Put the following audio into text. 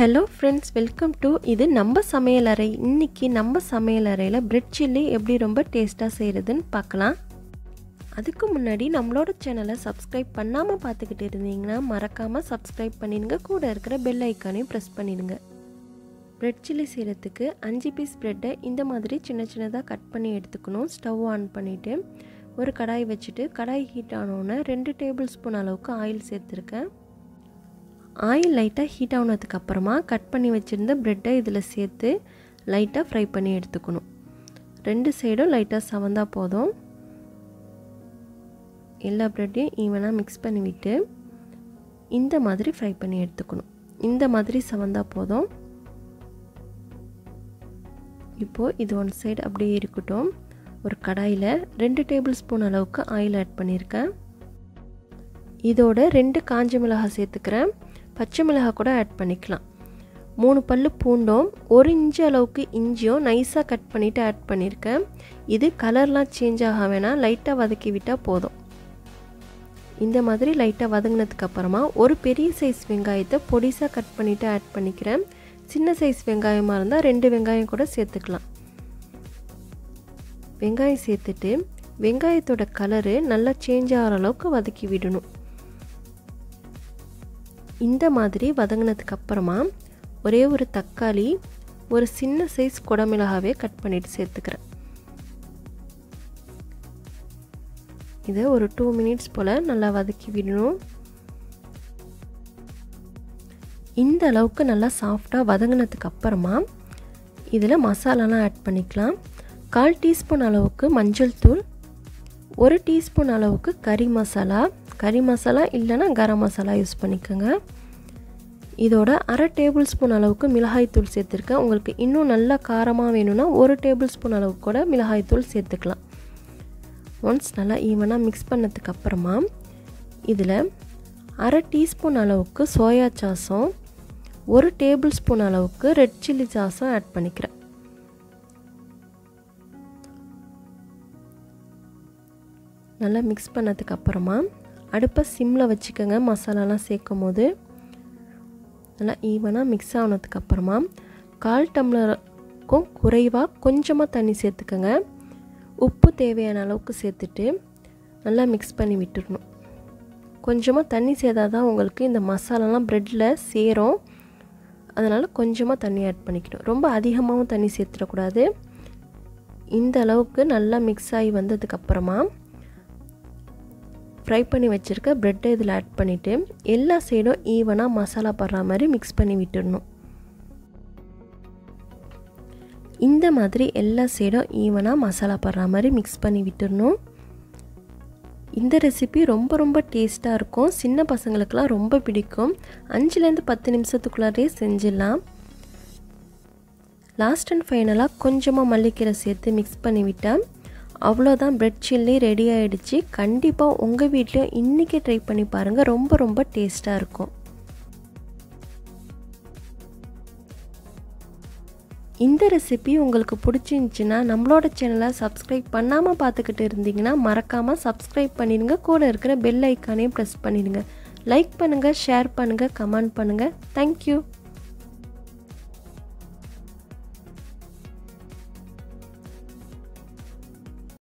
Hello friends, welcome to இது நம்ம சமையலறை. இன்னைக்கு நம்ம சமையலறையில பிரெட் சில்லி எப்படி ரொம்ப டேஸ்டா செய்யறதுன்னு பார்க்கலாம். அதுக்கு முன்னாடி நம்மளோட சேனலை சப்ஸ்கிரைப் பண்ணாம பார்த்துக்கிட்டு இருந்தீங்கன்னா மறக்காம சப்ஸ்கிரைப் பண்ணிடுங்க. கூட இருக்கிற பெல் ஐகானையும் பிரஸ் பண்ணிடுங்க. பிரெட் சில்லி செய்யறதுக்கு 5 பீஸ் பிரெட்டை இந்த மாதிரி சின்ன சின்னதாக கட் பண்ணி எடுத்துக்கணும். ஸ்டவ் ஆன் பண்ணிட்டு ஒரு கடாய் வச்சுட்டு கடாய் ஹீட் ஆனோடனே 2 டேபிள் ஸ்பூன் அளவுக்கு ஆயில் சேர்த்துருக்கேன். ஆயில் லைட்டாக ஹீட் ஆனதுக்கு அப்புறமா கட் பண்ணி வச்சுருந்த ப்ரெட்டை இதில் சேர்த்து லைட்டாக ஃப்ரை பண்ணி எடுத்துக்கணும். 2 சைடும் லைட்டாக சவந்தா போதும். எல்லா ப்ரெட்டையும் ஈவனாக மிக்ஸ் பண்ணிவிட்டு இந்த மாதிரி ஃப்ரை பண்ணி எடுத்துக்கணும். இந்த மாதிரி சவந்தா போதும். இப்போது இது ஒன் சைடு அப்படியே இருக்கட்டும். ஒரு கடாயில் 2 டேபிள் ஸ்பூன் அளவுக்கு ஆயில் ஆட் பண்ணியிருக்கேன். இதோட 2 காஞ்ச மிளகாய் சேர்த்துக்கிறேன். பச்சை மிளகாய் கூட ஆட் பண்ணிக்கலாம். 3 பல்லு பூண்டும் 1 இன்ச்சு அளவுக்கு இஞ்சியும் நைஸாக கட் பண்ணிவிட்டு ஆட் பண்ணியிருக்கேன். இது கலர்லாம் சேஞ்ச் ஆக வேணாம், லைட்டாக வதக்கி விட்டால் போதும். இந்த மாதிரி லைட்டாக வதங்கினதுக்கு அப்புறமா ஒரு பெரிய சைஸ் வெங்காயத்தை பொடிசாக கட் பண்ணிவிட்டு ஆட் பண்ணிக்கிறேன். சின்ன சைஸ் வெங்காயமாக இருந்தால் 2 வெங்காயம் கூட சேர்த்துக்கலாம். வெங்காயம் சேர்த்துட்டு வெங்காயத்தோட கலரு நல்லா சேஞ்ச் ஆகிற அளவுக்கு வதக்கி விடணும். இந்த மாதிரி வதங்கினதுக்கு அப்புறமா ஒரே ஒரு தக்காளி, ஒரு சின்ன சைஸ் குடமிளகாவே கட் பண்ணிட்டு சேர்த்துக்கிறேன். இதை ஒரு 2 மினிட்ஸ் போல் நல்லா வதக்கி விடணும். இந்த அளவுக்கு நல்லா சாஃப்டாக வதங்கினதுக்கு அப்புறமா இதில் மசாலாலாம் ஆட் பண்ணிக்கலாம். 1/4 டீஸ்பூன் அளவுக்கு மஞ்சள் தூள், 1 டீஸ்பூன் அளவுக்கு கறி மசாலா இல்லைன்னா கரம் மசாலா யூஸ் பண்ணிக்கோங்க. இதோட 1/2 டேபிள் ஸ்பூன் அளவுக்கு மிளகாய் தூள் சேர்த்துருக்கேன். உங்களுக்கு இன்னும் நல்லா காரமாக வேணும்னா 1 டேபிள் ஸ்பூன் அளவுக்கு கூட மிளகாய் தூள் சேர்த்துக்கலாம். ஒன்ஸ் நல்லா ஈவனாக மிக்ஸ் பண்ணதுக்கு அப்புறமா இதில் 1/2 டீஸ்பூன் அளவுக்கு சோயா சாஸும் 1 டேபிள் ஸ்பூன் அளவுக்கு ரெட் சில்லி சாஸும் ஆட் பண்ணிக்கிறேன். நல்லா மிக்ஸ் பண்ணதுக்கு அப்புறமா அடுப்பை சிம்மில் வச்சுக்கோங்க. மசாலாலாம் சேர்க்கும் போது நல்லா ஈவனாக மிக்ஸ் ஆனதுக்கு அப்புறமா 1/4 டம்ளருக்கும் குறைவாக கொஞ்சமாக தண்ணி சேர்த்துக்கோங்க. உப்பு தேவையான அளவுக்கு சேர்த்துட்டு நல்லா மிக்ஸ் பண்ணி விட்டுடணும். கொஞ்சமாக தண்ணி சேர்த்தால் தான் உங்களுக்கு இந்த மசாலாலாம் ப்ரெட்டில் சேரும். அதனால் கொஞ்சமாக தண்ணி ஆட் பண்ணிக்கணும். ரொம்ப அதிகமாகவும் தண்ணி சேர்த்துடக்கூடாது. இந்த அளவுக்கு நல்லா மிக்ஸ் ஆகி வந்ததுக்கப்புறமா ஃப்ரை பண்ணி வச்சுருக்க ப்ரெட்டை இதில் ஆட் பண்ணிவிட்டு எல்லா சைடும் ஈவனாக மசாலா படுற மாதிரி மிக்ஸ் பண்ணி விட்டுடணும். இந்த மாதிரி எல்லா சைடும் ஈவனாக மசாலா படுற மாதிரி மிக்ஸ் பண்ணி விட்டுடணும். இந்த ரெசிபி ரொம்ப ரொம்ப டேஸ்ட்டாக இருக்கும். சின்ன பசங்களுக்கெலாம் ரொம்ப பிடிக்கும். 5லேருந்து 10 நிமிஷத்துக்குள்ளாரே செஞ்சிடலாம். லாஸ்ட் அண்ட் ஃபைனலாக கொஞ்சமாக மல்லிக்கீரை சேர்த்து மிக்ஸ் பண்ணி விட்டால் அவ்வளோதான், பிரெட் சில்லி ரெடி ஆகிடுச்சு. கண்டிப்பாக உங்கள் வீட்லேயும் இன்றைக்கி ட்ரை பண்ணி பாருங்கள். ரொம்ப ரொம்ப டேஸ்ட்டாக இருக்கும். இந்த ரெசிபி உங்களுக்கு பிடிச்சிருந்துச்சின்னா நம்மளோட சேனலை சப்ஸ்கிரைப் பண்ணாமல் பார்த்துக்கிட்டு இருந்தீங்கன்னா மறக்காமல் சப்ஸ்கிரைப் பண்ணிடுங்க. கூட இருக்கிற பெல் ஐக்கானையும் ப்ரெஸ் பண்ணிடுங்க. லைக் பண்ணுங்கள், ஷேர் பண்ணுங்கள், கமெண்ட் பண்ணுங்கள். தேங்க்யூ.